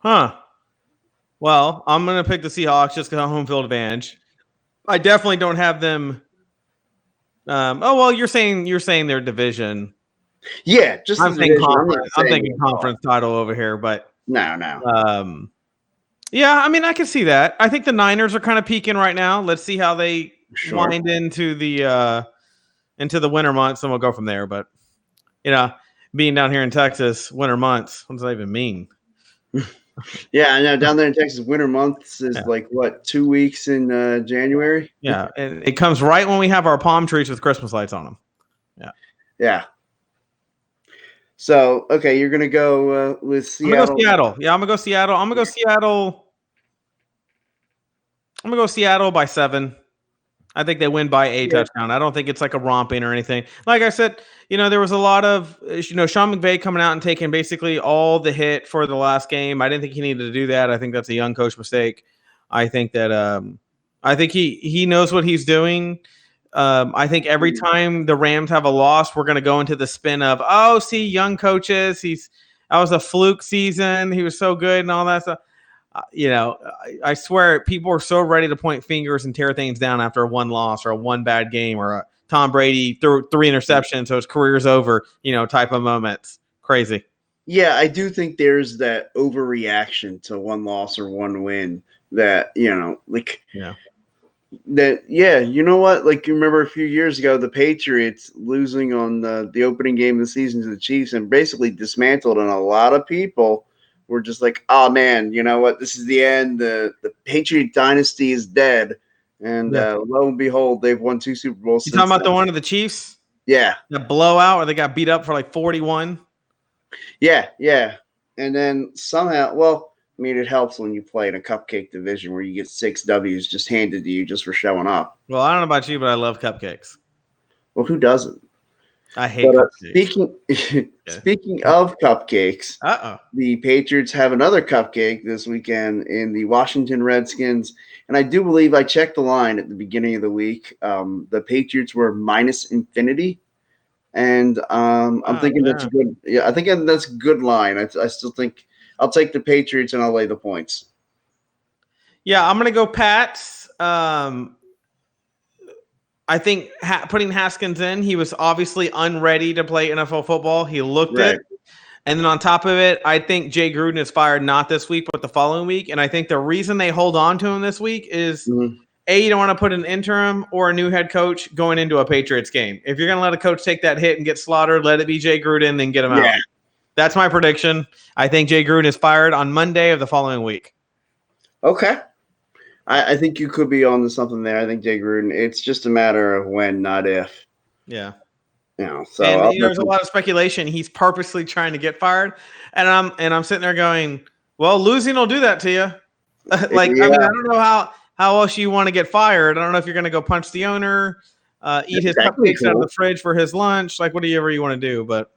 Huh. Well, I'm going to pick the Seahawks just because of home field advantage. I definitely don't have them. You're saying their division. Yeah, just the I'm saying division. I'm conference. not I'm saying thinking it all. conference title over here, but No. yeah, I mean, I can see that. I think the Niners are kind of peaking right now. Let's see how they Sure. wind into the winter months, and we'll go from there. But being down here in Texas, winter months, what does that even mean? Yeah, I know. Down there in Texas, winter months is like what, 2 weeks in January? Yeah, and it comes right when we have our palm trees with Christmas lights on them. Yeah. So, okay, you're going to go with Seattle. I'm going to go Seattle. Yeah, I'm going to go Seattle. I'm going to go Seattle. I'm going to go Seattle by 7. I think they win by a touchdown. I don't think it's like a romping or anything. Like I said, there was a lot of, Sean McVay coming out and taking basically all the hit for the last game. I didn't think he needed to do that. I think that's a young coach mistake. I think that I think he knows what he's doing. I think every time the Rams have a loss, we're going to go into the spin of, young coaches. That was a fluke season. He was so good and all that stuff. I swear people are so ready to point fingers and tear things down after a one loss or a one bad game or a Tom Brady threw 3 interceptions, so his career's over, type of moments. Crazy. Yeah, I do think there's that overreaction to one loss or one win that, you know what? Like, you remember a few years ago, the Patriots losing on the opening game of the season to the Chiefs and basically dismantled, and a lot of people were just like, oh, man, you know what? This is the end. The Patriot dynasty is dead. And lo and behold, they've won 2 Super Bowls. You talking about the one of the Chiefs? Yeah. The blowout where they got beat up for like 41? Yeah. And then somehow, it helps when you play in a cupcake division where you get 6 W's just handed to you just for showing up. Well, I don't know about you, but I love cupcakes. Well, who doesn't? I hate cupcakes. Speaking of cupcakes, the Patriots have another cupcake this weekend in the Washington Redskins. And I do believe I checked the line at the beginning of the week. The Patriots were minus infinity. And I'm thinking that's good. Yeah, I think that's a good line. I still think I'll take the Patriots and I'll lay the points. Yeah, I'm going to go Pats. I think putting Haskins in, he was obviously unready to play NFL football. He looked it. And then on top of it, I think Jay Gruden is fired not this week, but the following week. And I think the reason they hold on to him this week is, A, you don't want to put an interim or a new head coach going into a Patriots game. If you're going to let a coach take that hit and get slaughtered, let it be Jay Gruden, then get him out. That's my prediction. I think Jay Gruden is fired on Monday of the following week. Okay. I think you could be on to something there. I think Jay Gruden, it's just a matter of when, not if. Yeah. So there's a lot of speculation. He's purposely trying to get fired. And I'm sitting there going, well, losing will do that to you. I don't know how else you want to get fired. I don't know if you're going to go punch the owner, eat his cupcakes out of the fridge for his lunch, like whatever you want to do. But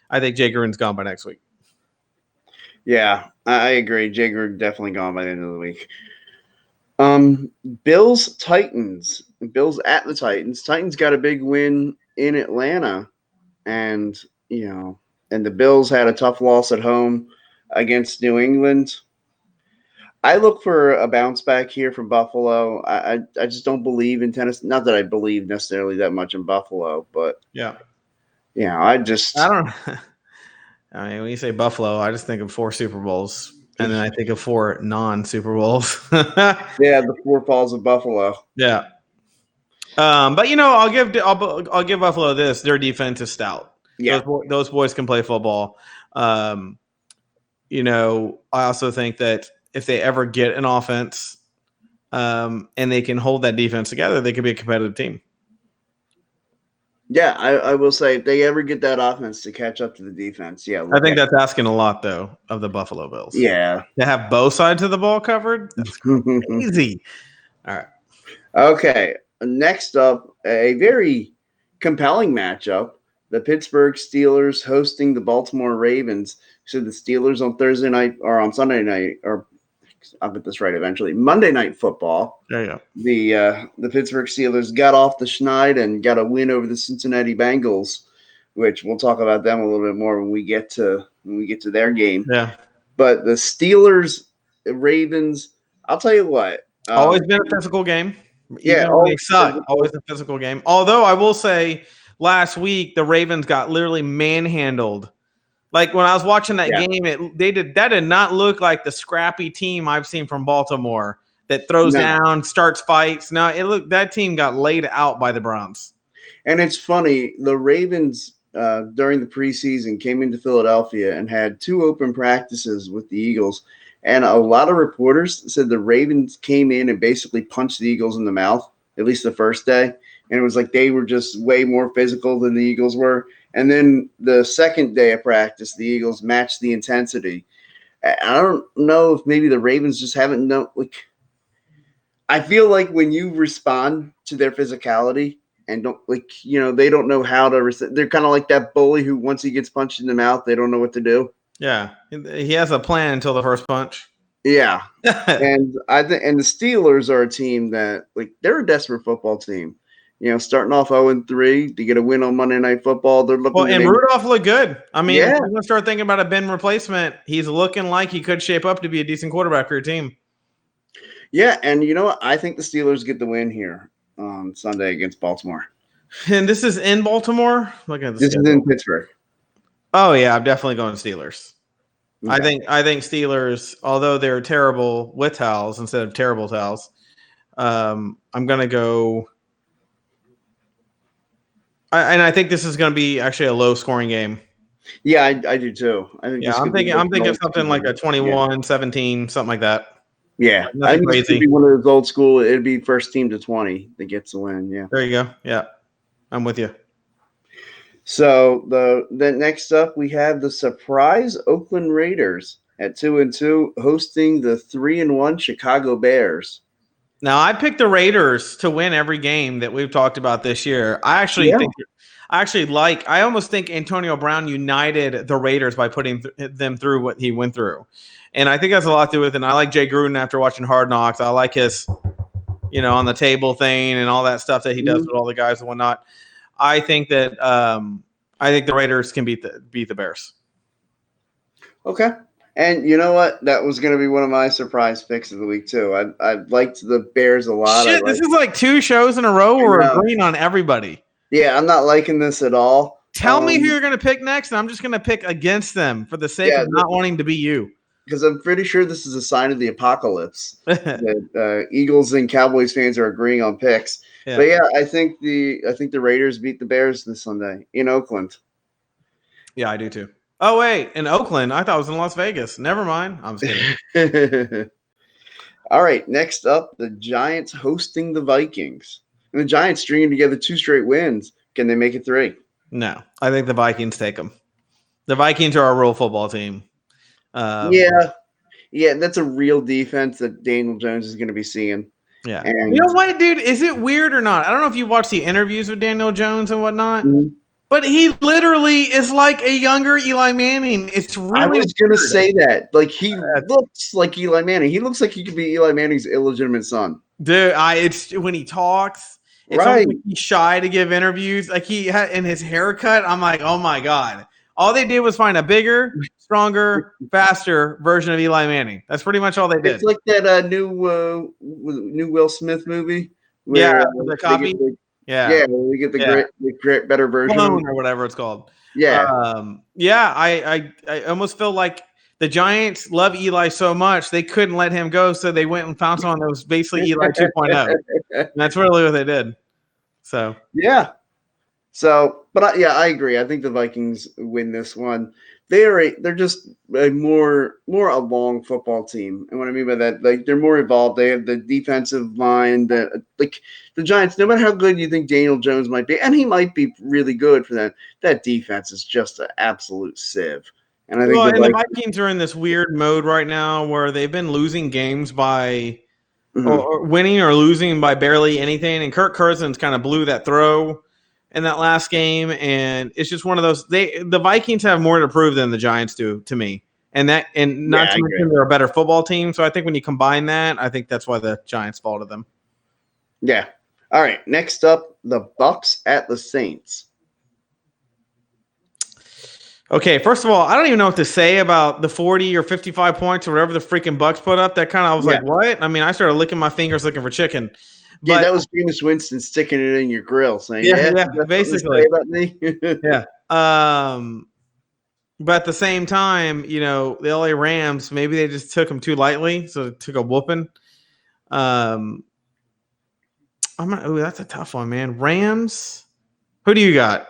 I think Jay Gruden's gone by next week. Yeah, I agree. Jay Gruden definitely gone by the end of the week. Bills Titans. Bills at the Titans. Titans got a big win in Atlanta, and the Bills had a tough loss at home against New England. I look for a bounce back here from Buffalo. I just don't believe in Tennessee. Not that I believe necessarily that much in Buffalo, but I don't. I mean, when you say Buffalo, I just think of 4 Super Bowls. And then I think of 4 non-Super Bowls. The 4 falls of Buffalo. Yeah. But I'll give Buffalo this. Their defense is stout. Yeah. Those boys can play football. I also think that if they ever get an offense, and they can hold that defense together, they could be a competitive team. Yeah, I will say if they ever get that offense to catch up to the defense, I think that's asking a lot, though, of the Buffalo Bills. Yeah. To have both sides of the ball covered, that's crazy. All right. Okay, next up, a very compelling matchup. The Pittsburgh Steelers hosting the Baltimore Ravens. So the Steelers on Thursday night or on Sunday night, or I'll get this right eventually, Monday Night Football. Yeah. The Pittsburgh Steelers got off the schneid and got a win over the Cincinnati Bengals, which we'll talk about them a little bit more when we get to their game. Yeah. But the Steelers, Ravens, I'll tell you what. Always been a physical game. Yeah, Even when they suck, always a physical game. Although I will say last week the Ravens got literally manhandled. Like when I was watching that game, that did not look like the scrappy team I've seen from Baltimore that throws down, starts fights. No, that team got laid out by the Browns. And it's funny, the Ravens during the preseason came into Philadelphia and had 2 open practices with the Eagles. And a lot of reporters said the Ravens came in and basically punched the Eagles in the mouth, at least the first day. And it was like they were just way more physical than the Eagles were. And then the second day of practice, the Eagles matched the intensity. I don't know if maybe the Ravens just haven't known. I feel like when you respond to their physicality and they don't know how to. They're kind of like that bully who once he gets punched in the mouth, they don't know what to do. Yeah, he has a plan until the first punch. Yeah, and the Steelers are a team that they're a desperate football team. Starting off 0-3 to get a win on Monday Night Football. They're looking. Well, and Rudolph looked good. I mean, if we're gonna start thinking about a Ben replacement, he's looking like he could shape up to be a decent quarterback for your team. Yeah, and you know what? I think the Steelers get the win here on Sunday against Baltimore. And this is in Baltimore. Look at this is in Pittsburgh. Oh yeah, I'm definitely going Steelers. Okay. I think Steelers, although they're terrible with towels instead of terrible towels, I'm gonna go. I think this is going to be actually a low-scoring game. Yeah, I do too. I think. Yeah, I'm thinking something like a 21-17, something like that. Yeah, I think it's going to be one of those old school. It'd be first team to 20 that gets the win. Yeah, there you go. Yeah, I'm with you. So the next up we have the surprise Oakland Raiders at 2-2 hosting the 3-1 Chicago Bears. Now I picked the Raiders to win every game that we've talked about this year. I almost think Antonio Brown united the Raiders by putting them through what he went through. And I think that's a lot to do with it. And I like Jay Gruden after watching Hard Knocks. I like his, on the table thing and all that stuff that he does with all the guys and whatnot. I think that the Raiders can beat the Bears. Okay. And you know what? That was going to be one of my surprise picks of the week, too. I liked the Bears a lot. Shit, this is like 2 shows in a row where we're agreeing on everybody. Yeah, I'm not liking this at all. Tell me who you're going to pick next, and I'm just going to pick against them for the sake of not wanting to be you. Because I'm pretty sure this is a sign of the apocalypse. that Eagles and Cowboys fans are agreeing on picks. Yeah. But yeah, I think the Raiders beat the Bears this Sunday in Oakland. Yeah, I do too. Oh, wait, in Oakland? I thought it was in Las Vegas. Never mind. I'm just kidding. All right, next up, the Giants hosting the Vikings. And the Giants stringing together 2 straight wins. Can they make it 3? No, I think the Vikings take them. The Vikings are a real football team. Yeah, that's a real defense that Daniel Jones is going to be seeing. Yeah. And you know what, dude? Is it weird or not? I don't know if you watched the interviews with Daniel Jones and whatnot. Mm-hmm. But he literally is like a younger Eli Manning. It's really I was going to say that. Like, he looks like Eli Manning. He looks like he could be Eli Manning's illegitimate son. Dude, it's when he talks, it's right. Like he's shy to give interviews. Like he had in his haircut, I'm like, oh my God. All they did was find a bigger, stronger, faster version of Eli Manning. That's pretty much all they did. It's like that new Will Smith movie. Where, the copy. We get the great, better version or whatever it's called. Yeah, I almost feel like the Giants love Eli so much they couldn't let him go, so they went and found someone that was basically Eli 2.0. And that's really what they did. So yeah. But I agree. I think the Vikings win this one. They're just a more a long football team, and what I mean by that, like they're more evolved. They have the defensive line that, like the Giants. No matter how good you think Daniel Jones might be, and he might be really good for them, that defense is just an absolute sieve. And I think the Vikings are in this weird mode right now where they've been losing games by or winning or losing by barely anything, and Kirk Cousins kind of blew that throw in that last game, and it's just one of those. The Vikings have more to prove than the Giants do to me, and not to mention they're a better football team. So I think when you combine that, I think that's why the Giants fall to them. Yeah. All right. Next up, the Bucs at the Saints. Okay, first of all, I don't even know what to say about the 40 or 55 points or whatever the freaking Bucks put up. That kind of, I was Yeah. like, what? I mean, I started licking my fingers looking for chicken. Yeah, But that was Jameis Winston sticking it in your grill, saying, yeah, "Yeah, yeah, you got something to basically. say about me." Yeah. But at the same time, the LA Rams, maybe they just took them too lightly, so it took a whooping. Um, that's a tough one, man. Rams. Who do you got?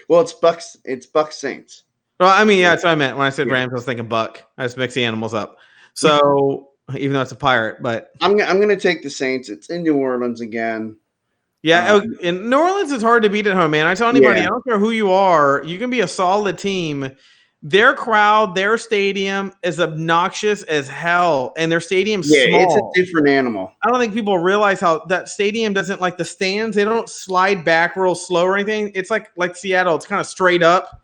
Well, it's Bucks. It's Bucks Saints. Well, I mean, yeah, that's what I meant when I said Yeah. Rams. I was thinking Buck. I just mix the animals up. So even though it's a pirate, but I'm gonna take the Saints. It's in New Orleans again. yeah, in New Orleans, it's hard to beat at home, man. I tell anybody, I don't care who you are, you can be a solid team. Their crowd, their stadium is obnoxious as hell, and their stadium's small. It's a different animal. I don't think people realize how that stadium doesn't, like, the stands. They don't slide back real slow or anything. It's like Seattle. It's kind of straight up,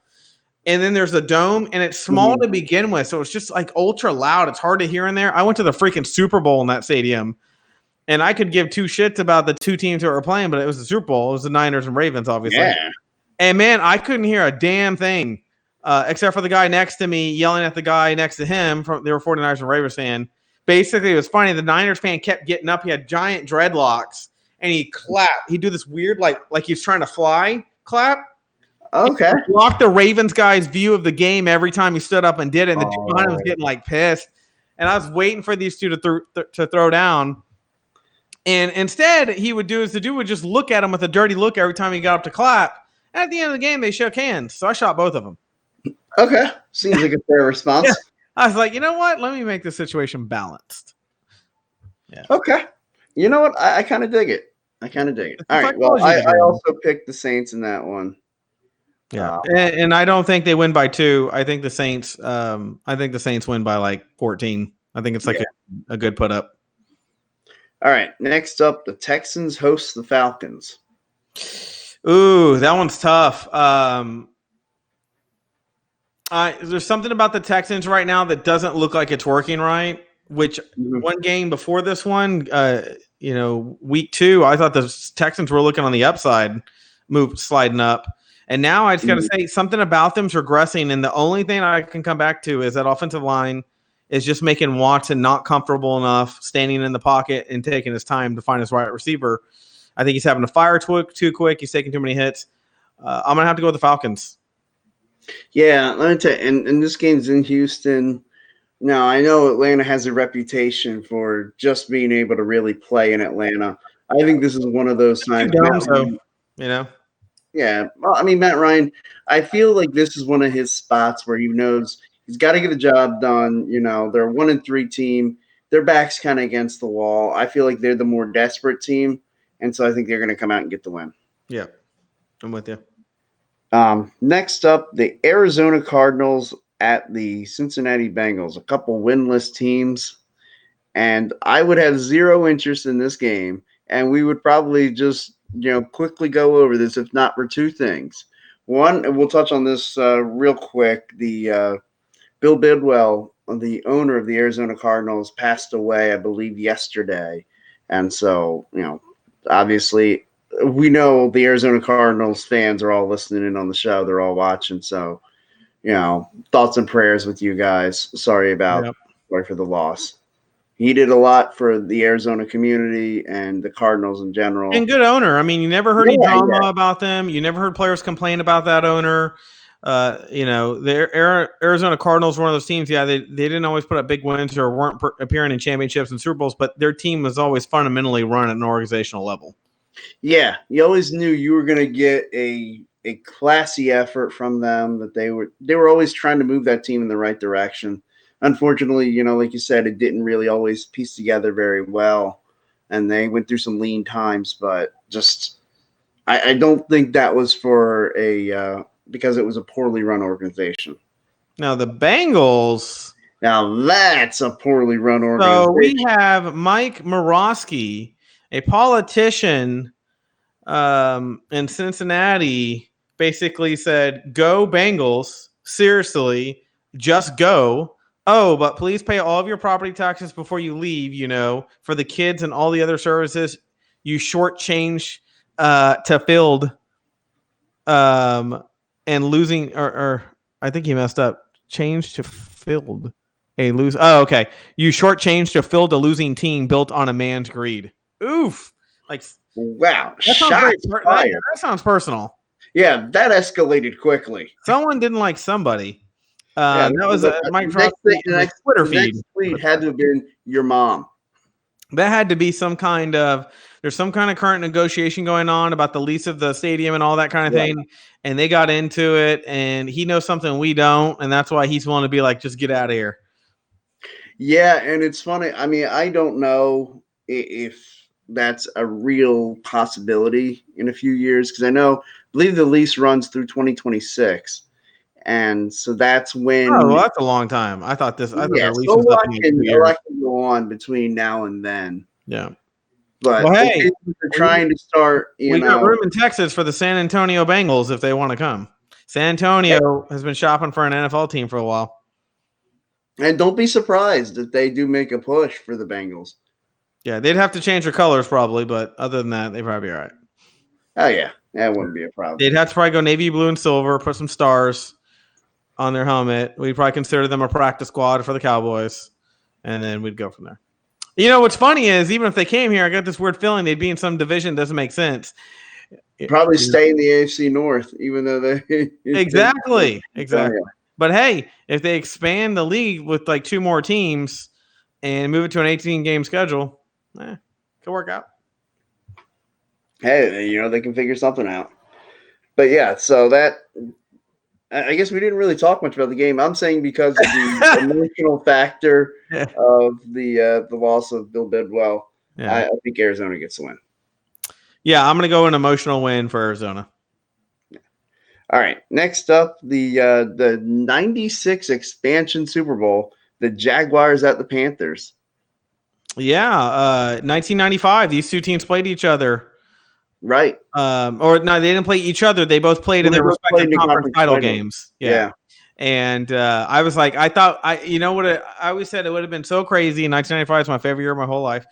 and then there's a dome, and it's small to begin with, so it's just like ultra loud. It's hard to hear in there. I went to the freaking Super Bowl in that stadium. And I could give two shits about the two teams that were playing, but it was the Super Bowl. It was the Niners and Ravens, obviously. Yeah. And, man, I couldn't hear a damn thing except for the guy next to me yelling at the guy next to him. They were 49ers and Ravens fan. Basically, it was funny. The Niners fan kept getting up. He had giant dreadlocks, and he clapped. He'd do this weird, like he was trying to fly clap. Okay. He blocked the Ravens guy's view of the game every time he stood up and did it. And the dude behind him was getting, like, pissed. And I was waiting for these two to throw down. And instead, he would do is the dude would just look at him with a dirty look every time he got up to clap. And at the end of the game, they shook hands. So I shot both of them. Okay. Seems like a fair response. Yeah. I was like, you know what? Let me make the situation balanced. Yeah. Okay. You know what? I kind of dig it. All right. Well, I also picked the Saints in that one. Yeah. And I don't think they win by 2. I think the Saints win by like 14. I think it's like a good put up. All right, next up, the Texans host the Falcons. Ooh, that one's tough. There's something about the Texans right now that doesn't look like it's working right, which one game before this one, week 2, I thought the Texans were looking on the upside, sliding up. And now I just got to say something about them's regressing, and the only thing I can come back to is that offensive line is just making Watson not comfortable enough standing in the pocket and taking his time to find his right receiver. I think he's having to fire too quick. He's taking too many hits. I'm going to have to go with the Falcons. Yeah, let me tell you, and this game's in Houston. Now, I know Atlanta has a reputation for just being able to really play in Atlanta. I think this is one of those times. Yeah, well, I mean, Matt Ryan, I feel like this is one of his spots where he knows he's got to get the job done. They're a 1-3 team. Their back's kind of against the wall. I feel like they're the more desperate team, and so I think they're going to come out and get the win. Yeah, I'm with you. Next up, the Arizona Cardinals at the Cincinnati Bengals, a couple winless teams, and I would have zero interest in this game, and we would probably just quickly go over this if not for two things. One, and we'll touch on this real quick. The Bill Bidwell, the owner of the Arizona Cardinals, passed away, I believe, yesterday. And so, obviously, we know the Arizona Cardinals fans are all listening in on the show. They're all watching. So, thoughts and prayers with you guys. Sorry for the loss. He did a lot for the Arizona community and the Cardinals in general. And good owner. I mean, you never heard any drama about them. You never heard players complain about that owner. The Arizona Cardinals were one of those teams. Yeah, they didn't always put up big wins or weren't appearing in championships and Super Bowls, but their team was always fundamentally run at an organizational level. Yeah, you always knew you were going to get a classy effort from them. That they were always trying to move that team in the right direction. Unfortunately, like you said, it didn't really always piece together very well, and they went through some lean times. But just, I don't think that was for because it was a poorly run organization. Now the Bengals. Now that's a poorly run organization. So we have Mike Morosky, a politician in Cincinnati, basically said, "Go Bengals! Seriously, just go." Oh, but please pay all of your property taxes before you leave, for the kids and all the other services you shortchange to Field and losing or I think he messed up. Changed to filled a lose. Oh, okay. You shortchanged to filled a losing team built on a man's greed. Oof. Like Wow, that sounds shots very fired. that sounds personal. Yeah, that escalated quickly. Someone didn't like somebody. Yeah, That was Mike next, Frosty Twitter the feed. next tweet had to have been your mom. That had to be some kind of there's some kind of current negotiation going on about the lease of the stadium and all that kind of thing. And they got into it, and he knows something we don't, and that's why he's willing to be like, just get out of here. Yeah, and it's funny. I mean, I don't know if that's a real possibility in a few years because I believe the lease runs through 2026. And so that's when. Oh, well, that's a long time. I thought their lease so was up in 2 years. a lot can go on between now and then. Yeah. But well, hey, they're trying to start. We got room in Texas for the San Antonio Bengals if they want to come. San Antonio has been shopping for an NFL team for a while. And don't be surprised if they do make a push for the Bengals. Yeah, they'd have to change their colors probably, but other than that, they'd probably be all right. Oh, yeah. That wouldn't be a problem. They'd have to probably go navy blue and silver, put some stars on their helmet. We'd probably consider them a practice squad for the Cowboys, and then we'd go from there. You know, what's funny is even if they came here, I got this weird feeling they'd be in some division. Doesn't make sense. Probably stay in the AFC North, even though they exactly. But hey, if they expand the league with like 2 more teams and move it to an 18-game schedule, could work out. Hey, they can figure something out. But yeah, so that I guess we didn't really talk much about the game. I'm saying because of the emotional factor of the loss of Bill Bidwell, I think Arizona gets the win. Yeah, I'm going to go an emotional win for Arizona. All right, next up, the 96 expansion Super Bowl, the Jaguars at the Panthers. Yeah, 1995, these two teams played each other. Right. Or no, they didn't play each other. They both played in their respective conference title games. Yeah. And I was like, I always said it would have been so crazy. 1995 is my favorite year of my whole life.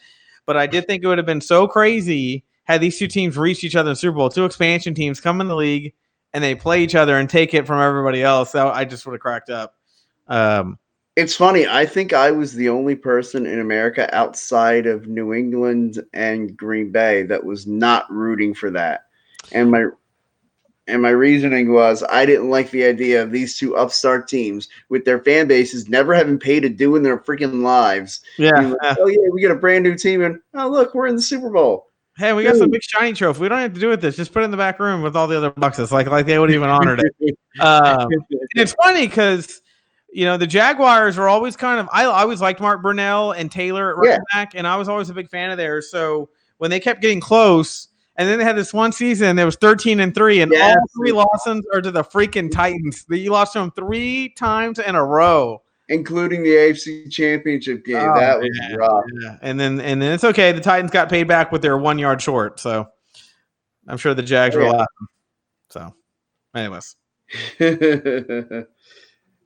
But I did think it would have been so crazy had these two teams reached each other in the Super Bowl. 2 expansion teams come in the league and they play each other and take it from everybody else. So I just would have cracked up. It's funny. I think I was the only person in America outside of New England and Green Bay that was not rooting for that. And my reasoning was I didn't like the idea of these 2 upstart teams with their fan bases never having paid a due in their freaking lives. Yeah. Oh, yeah, we get a brand new team, and oh, look, we're in the Super Bowl. Hey, we got some big shiny trophy. We don't have to do with this. Just put it in the back room with all the other boxes. Like they would even honor it. It's funny because the Jaguars were always kind of. I always liked Mark Brunell and Taylor at running back, and I was always a big fan of theirs. So when they kept getting close, and then they had this one season, there was 13-3, and all 3 losses are to the freaking Titans. You lost to them 3 times in a row. Including the AFC Championship game. That was rough. Yeah. And then it's okay. The Titans got paid back with their 1 yard short. So I'm sure the Jags were laughing. So anyways.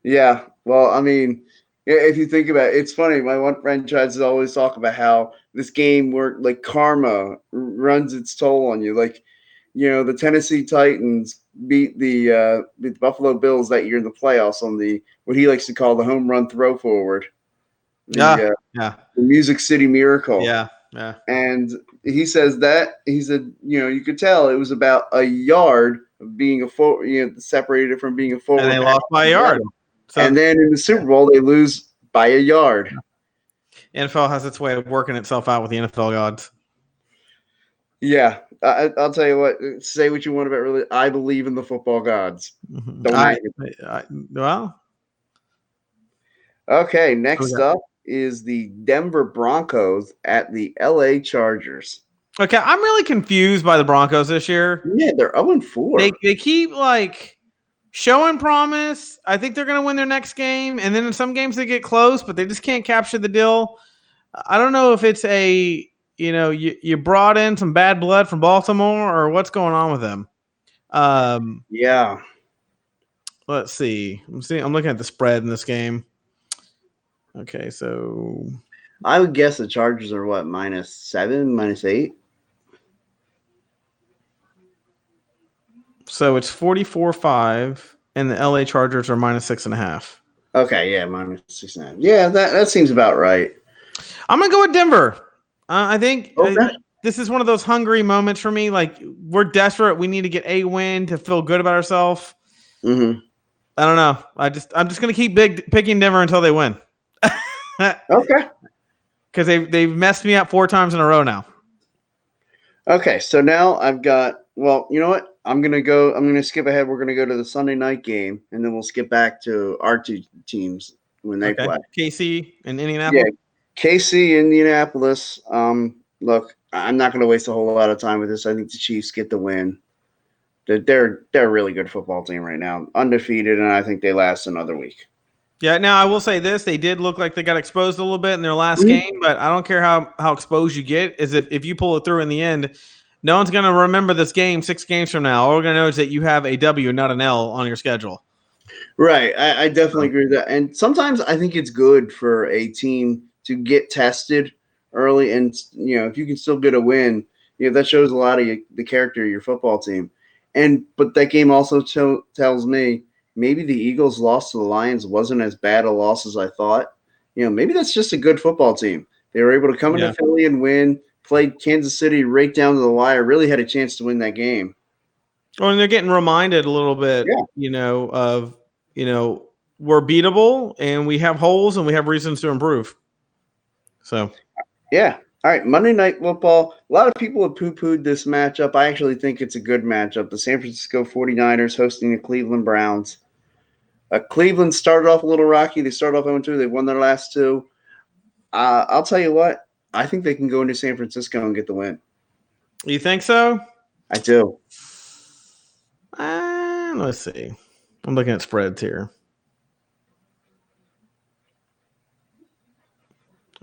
Yeah. Well, I mean, if you think about it, it's funny. My one friend tries to always talk about how this game where like karma runs its toll on you. Like, the Tennessee Titans beat the Buffalo Bills that year in the playoffs on what he likes to call the home run throw forward. The Music City Miracle. Yeah. And he said, you could tell it was about a yard of being separated from being a forward. And they lost by a yard. So, and then in the Super Bowl, they lose by a yard. NFL has its way of working itself out with the NFL gods. Yeah, I'll tell you what. Say what you want about really. I believe in the football gods. Well. Okay, next up is the Denver Broncos at the LA Chargers. Okay, I'm really confused by the Broncos this year. Yeah, they're 0-4. They keep like showing promise. I think they're going to win their next game, and then in some games they get close, but they just can't capture the deal. I don't know if it's you brought in some bad blood from Baltimore or what's going on with them. Yeah. Let's see. I'm looking at the spread in this game. Okay, so I would guess the Chargers are what, -7, -8? So it's 44-5. and the LA Chargers are -6.5. Okay, yeah, -6.5. Yeah, that seems about right. I'm gonna go with Denver. I think Okay. this is one of those hungry moments for me. Like we're desperate. We need to get a win to feel good about ourselves. Mm-hmm. I don't know. I'm just gonna keep picking Denver until they win. Okay. Because they've messed me up 4 times in a row now. Okay, so now I've got. Well, you know what? I'm gonna skip ahead. We're gonna go to the Sunday night game, and then we'll skip back to our two teams when they play. KC and Yeah, Indianapolis. KC, Indianapolis. Look, I'm not gonna waste a whole lot of time with this. I think the Chiefs get the win. They're a really good football team right now, undefeated, and I think they last another week. Yeah. Now I will say this: they did look like they got exposed a little bit in their last Mhm. game, but I don't care how exposed you get. Is if you pull it through in the end, no one's gonna remember this game 6 games from now. All we're gonna know is that you have a W, not an L, on your schedule. Right. I definitely agree with that. And sometimes I think it's good for a team to get tested early. And, if you can still get a win, that shows a lot of the character of your football team. But that game also tells me maybe the Eagles' loss to the Lions wasn't as bad a loss as I thought. Maybe that's just a good football team. They were able to come into Philly and win, played Kansas City right down to the wire, really had a chance to win that game. Well, and they're getting reminded a little bit, of we're beatable and we have holes and we have reasons to improve. So, yeah. All right. Monday Night Football. A lot of people have poo-pooed this matchup. I actually think it's a good matchup. The San Francisco 49ers hosting the Cleveland Browns. Cleveland started off a little rocky. They started off 0-2. They won their last 2. I'll tell you what. I think they can go into San Francisco and get the win. You think so? I do. Let's see. I'm looking at spreads here.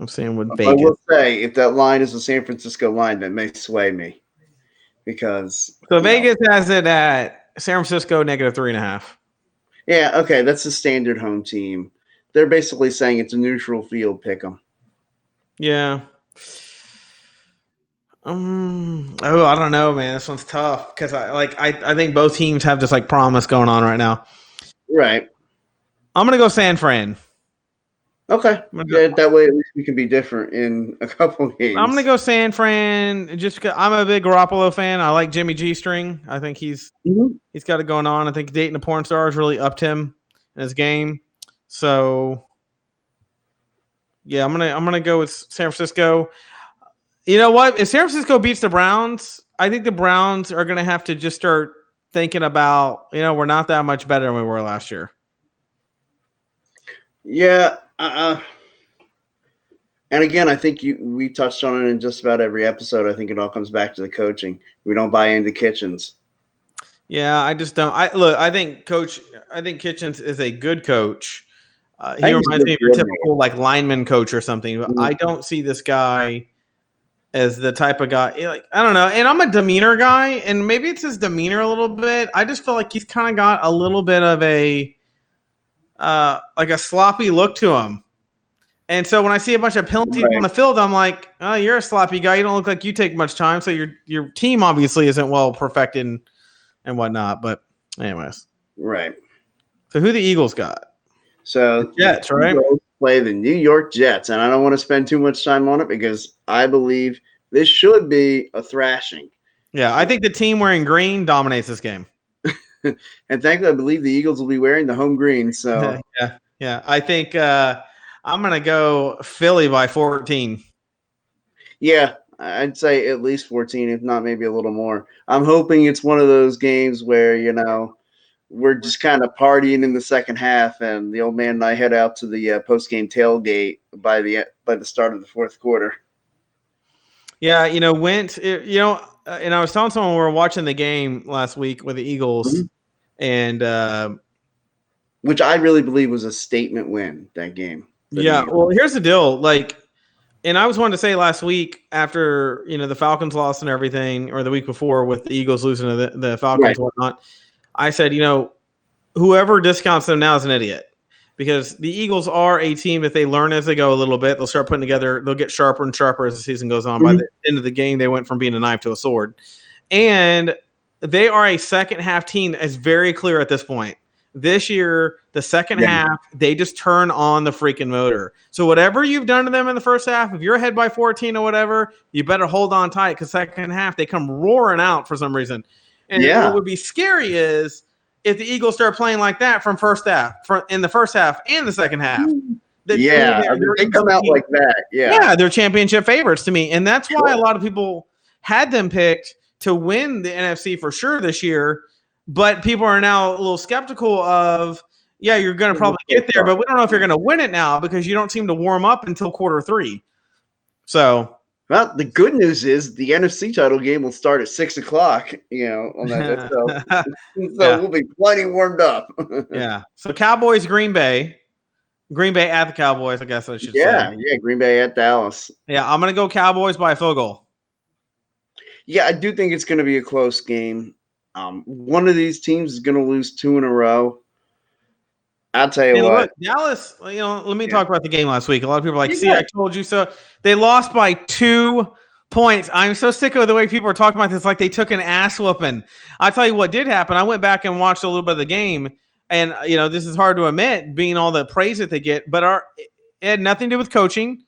I'm seeing what Vegas. I will say, if that line is a San Francisco line, that may sway me. Because Vegas has it at San Francisco -3.5. Yeah, okay. That's a standard home team. They're basically saying it's a neutral field pick 'em. Yeah. I don't know, man. This one's tough because I think both teams have this promise going on right now. Right. I'm gonna go San Fran. Okay. Yeah, that way at least we can be different in a couple games. I'm gonna go San Fran just because I'm a big Garoppolo fan. I like Jimmy G String. I think he's got it going on. I think dating a porn star has really upped him in his game. So yeah, I'm gonna go with San Francisco. You know what? If San Francisco beats the Browns, I think the Browns are gonna have to just start thinking about, we're not that much better than we were last year. Yeah. And again, I think we touched on it in just about every episode. I think it all comes back to the coaching. We don't buy into Kitchens. Yeah, I just don't. I think Kitchens is a good coach. He reminds me of your typical lineman coach or something. But I don't see this guy as the type of guy. I don't know. And I'm a demeanor guy, and maybe it's his demeanor a little bit. I just feel like he's kind of got a little bit of a sloppy look to him. And so when I see a bunch of penalties on the field, I'm like, oh, you're a sloppy guy. You don't look like you take much time. So your team obviously isn't well perfected and whatnot. But anyways. Right. So who the Eagles got? So the Jets, right? Play the New York Jets. And I don't want to spend too much time on it because I believe this should be a thrashing. Yeah, I think the team wearing green dominates this game. And thankfully, I believe the Eagles will be wearing the home green. So yeah. I think I'm going to go Philly by 14. Yeah, I'd say at least 14, if not maybe a little more. I'm hoping it's one of those games where, we're just kind of partying in the second half, and the old man and I head out to the post-game tailgate by the start of the fourth quarter. Yeah, Wentz, and I was telling someone we were watching the game last week with the Eagles, and which I really believe was a statement win, that game. Yeah, well, here's the deal. And I was wanting to say last week after, the Falcons lost and everything, or the week before with the Eagles losing to the Falcons and whatnot, I said, whoever discounts them now is an idiot. Because the Eagles are a team that they learn as they go a little bit. They'll start putting together. They'll get sharper and sharper as the season goes on. By the end of the game, they went from being a knife to a sword. And they are a second half team that's very clear at this point. This year, the second Yeah. half, they just turn on the freaking motor. So whatever you've done to them in the first half, if you're ahead by 14 or whatever, you better hold on tight because second half they come roaring out for some reason. And what would be scary is if the Eagles start playing like that from first half, in the first half and the second half. They come out like that. Yeah, they're championship favorites to me. And that's why a lot of people had them picked to win the NFC for sure this year. But people are now a little skeptical of, you're going to probably get there, but we don't know if you're going to win it now because you don't seem to warm up until quarter 3. So, well, the good news is the NFC title game will start at 6:00. On that, so we'll be plenty warmed up. Yeah. So Cowboys, Green Bay at the Cowboys, I guess I should say. Yeah, Green Bay at Dallas. Yeah, I'm going to go Cowboys by a field goal. Yeah, I do think it's going to be a close game. One of these teams is going to lose 2 in a row. I'll tell you what. Look, Dallas, let me talk about the game last week. A lot of people are like, see, I told you so. They lost by 2 points. I'm so sick of the way people are talking about this like they took an ass whooping. I'll tell you what did happen. I went back and watched a little bit of the game, and, this is hard to admit, being all the praise that they get, but it had nothing to do with coaching.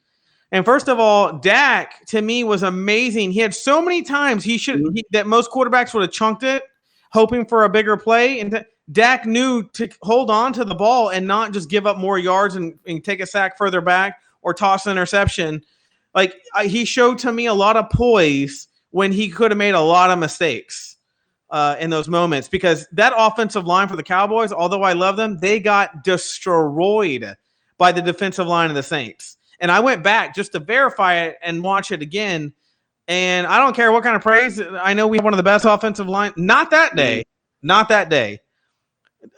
And first of all, Dak, to me, was amazing. He had so many times that most quarterbacks would have chunked it, hoping for a bigger play. And Dak knew to hold on to the ball and not just give up more yards and take a sack further back or toss an interception. He showed to me a lot of poise when he could have made a lot of mistakes in those moments, because that offensive line for the Cowboys, although I love them, they got destroyed by the defensive line of the Saints. And I went back just to verify it and watch it again. And I don't care what kind of praise. I know we have one of the best offensive line. Not that day.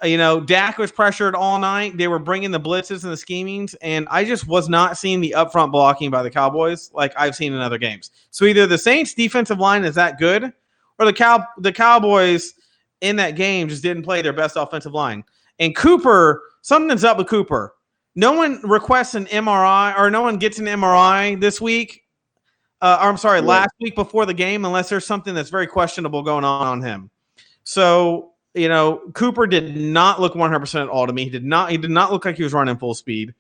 Dak was pressured all night. They were bringing the blitzes and the schemings. And I just was not seeing the upfront blocking by the Cowboys like I've seen in other games. So either the Saints defensive line is that good, or the Cowboys in that game just didn't play their best offensive line. And Cooper, something's up with Cooper. No one requests an MRI, or no one gets an MRI this week. Last week before the game, unless there's something that's very questionable going on him. So, Cooper did not look 100% at all to me. He did not look like he was running full speed.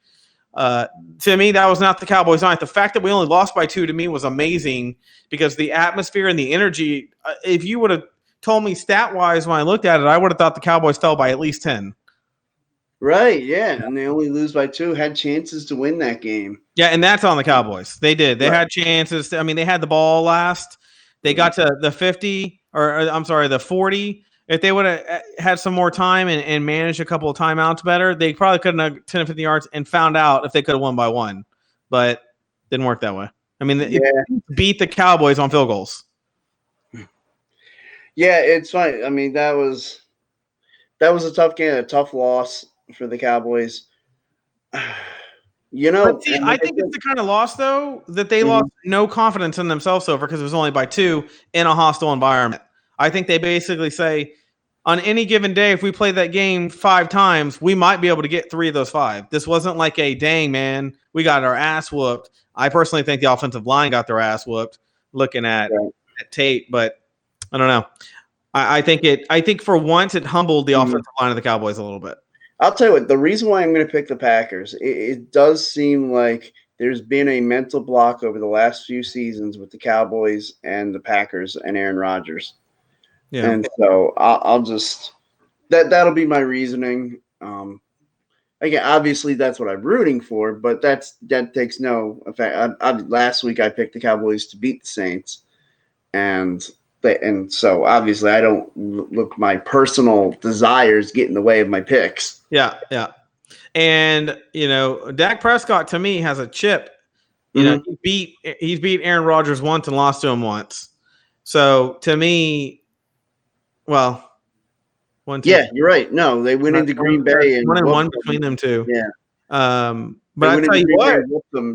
To me, that was not the Cowboys' night. The fact that we only lost by 2 to me was amazing, because the atmosphere and the energy, if you would have told me stat-wise when I looked at it, I would have thought the Cowboys fell by at least 10. Right, yeah, and they only lose by 2. Had chances to win that game. Yeah, and that's on the Cowboys. They did. They had chances. They had the ball last. They got to the 50, the 40. If they would have had some more time and managed a couple of timeouts better, they probably could have done 10 or 50 yards and found out if they could have won by 1. But didn't work that way. It beat the Cowboys on field goals. Yeah, it's fine. That was a tough game, a tough loss for the Cowboys. I think it's the kind of loss, though, that they lost no confidence in themselves over, because it was only by 2 in a hostile environment. I think they basically say, on any given day, if we play that game 5 times, we might be able to get 3 of those 5. This wasn't like a, dang, man, we got our ass whooped. I personally think the offensive line got their ass whooped looking at tape, but I don't know. I think for once it humbled the offensive line of the Cowboys a little bit. I'll tell you what, the reason why I'm going to pick the Packers, it does seem like there's been a mental block over the last few seasons with the Cowboys and the Packers and Aaron Rodgers. Yeah. And so I'll just that'll be my reasoning. Again, obviously that's what I'm rooting for, but that takes no effect. Last week I picked the Cowboys to beat the Saints, and so obviously I don't look my personal desires get in the way of my picks. Yeah. And Dak Prescott to me has a chip. He's beat Aaron Rodgers once and lost to him once. So to me, well, 1, 2. Yeah, you're right. No, they went into Green Bay and 1-1 between them two. Yeah. But I tell you what,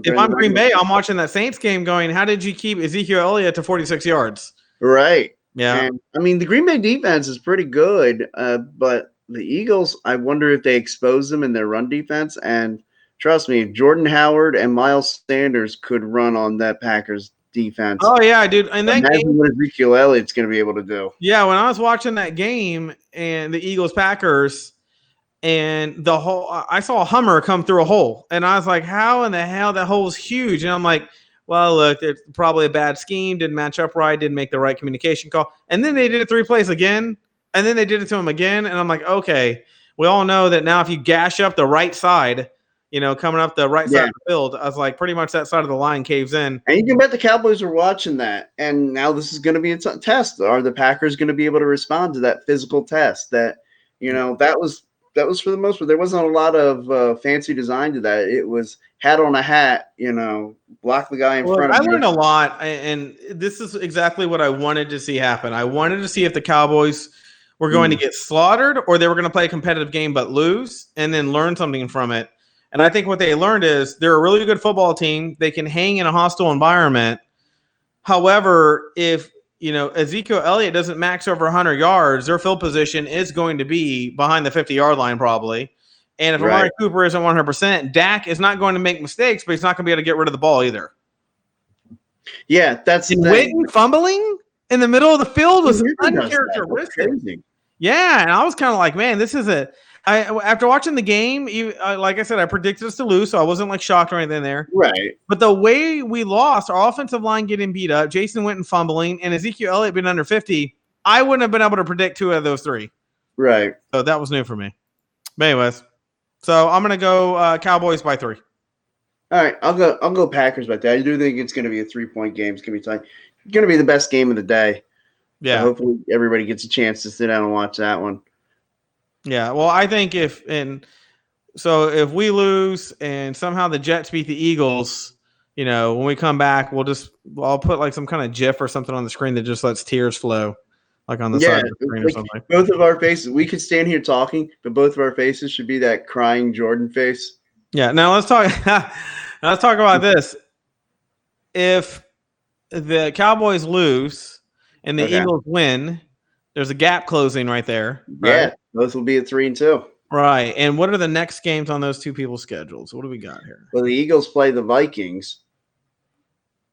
if I'm Green Bay, I'm watching that Saints game going, how did you keep Ezekiel Elliott to 46 yards? Right. Yeah. And, the Green Bay defense is pretty good, but the Eagles, I wonder if they expose them in their run defense. And trust me, Jordan Howard and Miles Sanders could run on that Packers defense. Oh, yeah, dude. And that imagine what Ezekiel Elliott's going to be able to do. Yeah, when I was watching that game and the Eagles-Packers, and I saw a Hummer come through a hole, and I was like, how in the hell, that hole is huge? And I'm like, well, look, it's probably a bad scheme, didn't match up right, didn't make the right communication call. And then they did it 3 plays again, and then they did it to him again, and I'm like, okay, we all know that now if you gash up the right side, coming up the right side of the field, I was like, pretty much that side of the line caves in. And you can bet the Cowboys are watching that. And now this is going to be a test. Are the Packers going to be able to respond to that physical test? That that was for the most part. There wasn't a lot of fancy design to that. It was hat on a hat, block the guy in front of you. I learned a lot, and this is exactly what I wanted to see happen. I wanted to see if the Cowboys were going to get slaughtered or they were going to play a competitive game but lose and then learn something from it. And I think what they learned is they're a really good football team. They can hang in a hostile environment. However, if Ezekiel Elliott doesn't max over 100 yards, their field position is going to be behind the 50-yard line probably. And if Amari Cooper isn't 100%, Dak is not going to make mistakes, but he's not going to be able to get rid of the ball either. Yeah, that's Witten fumbling in the middle of the field was uncharacteristic. Yeah, and I was kind of like, man, this is after watching the game, like I said, I predicted us to lose, so I wasn't like shocked or anything there. Right. But the way we lost, our offensive line getting beat up, Jason Witten fumbling, and Ezekiel Elliott being under 50, I wouldn't have been able to predict 2 out of those 3. Right. So that was new for me. But anyways, so I'm gonna go Cowboys by 3. All right, I'll go Packers by 3. I do think it's going to be a 3-point game. It's going to be tight. It's going to be the best game of the day. Yeah. So hopefully everybody gets a chance to sit down and watch that one. Yeah. Well, I think if if we lose and somehow the Jets beat the Eagles, when we come back, I'll put like some kind of GIF or something on the screen that just lets tears flow, like on the side of the screen or something. Both of our faces, we could stand here talking, but both of our faces should be that crying Jordan face. Yeah. Now let's talk. Let's talk about this. If the Cowboys lose and the Eagles win, there's a gap closing right there. Right? Yeah, those will be at 3-2. Right. And what are the next games on those two people's schedules? What do we got here? Well, the Eagles play the Vikings.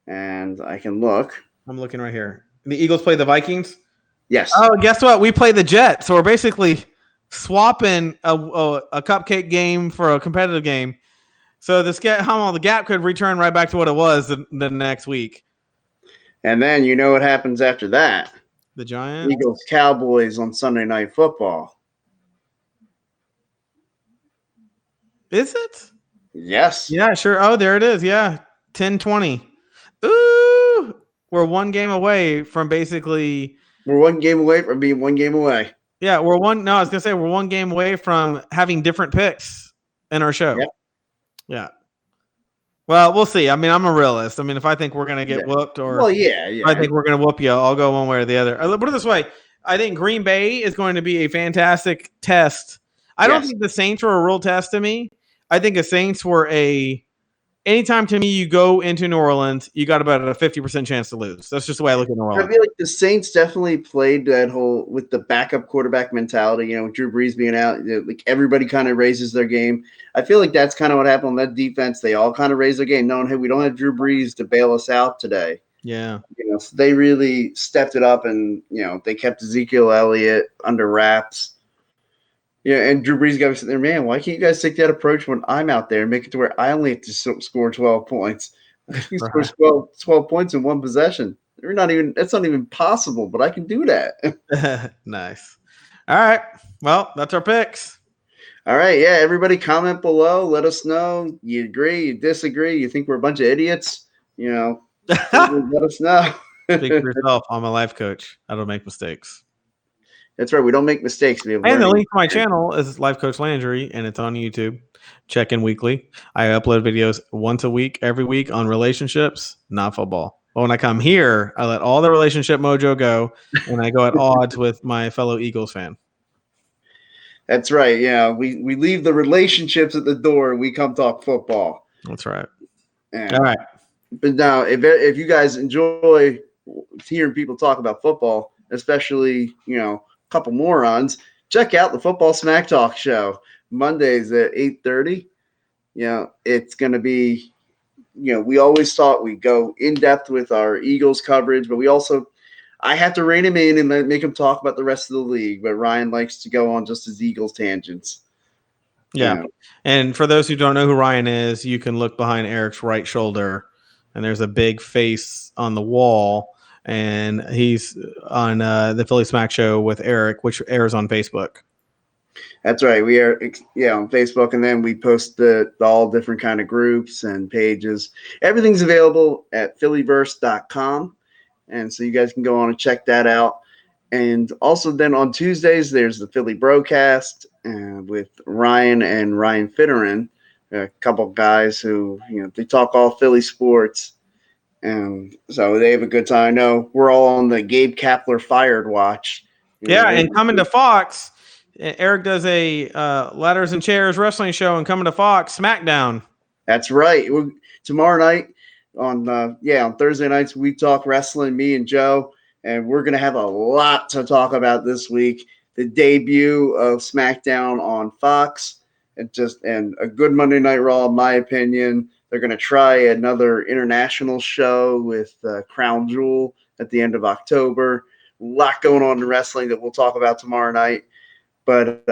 And I can look. I'm looking right here. The Eagles play the Vikings? Yes. Oh, guess what? We play the Jets. So we're basically swapping a cupcake game for a competitive game. So the gap could return right back to what it was the next week. And then you know what happens after that. The Giants? Eagles Cowboys on Sunday Night Football. Is it? Yes. Yeah, sure. Oh, there it is. Yeah. 10-20. Ooh. We're one game away from basically. We're one game away from being one game away. Yeah, we're one game away from having different picks in our show. Yep. Yeah. Well, we'll see. I mean, I'm a realist. I mean, if I think we're going to get whooped or I think we're going to whoop you, I'll go one way or the other. Put it this way. I think Green Bay is going to be a fantastic test. I don't think the Saints were a real test to me. I think the Saints were anytime to me you go into New Orleans, you got about a 50% chance to lose. That's just the way I look at New Orleans. I feel like the Saints definitely played that whole with the backup quarterback mentality, with Drew Brees being out, like everybody kind of raises their game. I feel like that's kind of what happened on that defense. They all kind of raised their game, knowing, hey, we don't have Drew Brees to bail us out today. Yeah. So they really stepped it up and, they kept Ezekiel Elliott under wraps. Yeah, and Drew Brees got to sit there, man, why can't you guys take that approach when I'm out there and make it to where I only have to score 12 points? You score 12 points in one possession. That's not even possible, but I can do that. Nice. All right. Well, that's our picks. All right. Yeah, everybody comment below. Let us know. You agree, you disagree, you think we're a bunch of idiots. Let us know. Speak for yourself. I'm a life coach. I don't make mistakes. That's right. We don't make mistakes. And the link to my channel is Life Coach Landry, and it's on YouTube. Check in weekly. I upload videos once a week, every week on relationships, not football. But when I come here, I let all the relationship mojo go, and I go at odds with my fellow Eagles fan. That's right. Yeah, we leave the relationships at the door, and we come talk football. That's right. Yeah. All right. But now, if you guys enjoy hearing people talk about football, especially, couple morons, check out the Football Smack Talk show Mondays at 8:30. It's going to be, we always thought we'd go in depth with our Eagles coverage, but I have to rein him in and make him talk about the rest of the league. But Ryan likes to go on just his Eagles tangents. Yeah. You know, And for those who don't know who Ryan is, you can look behind Eric's right shoulder, and there's a big face on the wall. And he's on the Philly Smack Show with Eric, which airs on Facebook. that's right. We are on Facebook, and then we post the all different kind of groups and pages. Everything's available at phillyverse.com, and so you guys can go on and check that out. And also then on Tuesdays, there's the Philly Broadcast with Ryan and Ryan Fitterin, a couple guys who, they talk all Philly sports. And so they have a good time. I know we're all on the Gabe Kapler fired watch. Yeah, and coming to Fox, Eric does a Ladders and Chairs wrestling show, and coming to Fox, SmackDown. That's right. Tomorrow night on Thursday nights, we talk wrestling, me and Joe. And we're going to have a lot to talk about this week. The debut of SmackDown on Fox, and a good Monday Night Raw, in my opinion. They're going to try another international show with Crown Jewel at the end of October. A lot going on in wrestling that we'll talk about tomorrow night. But,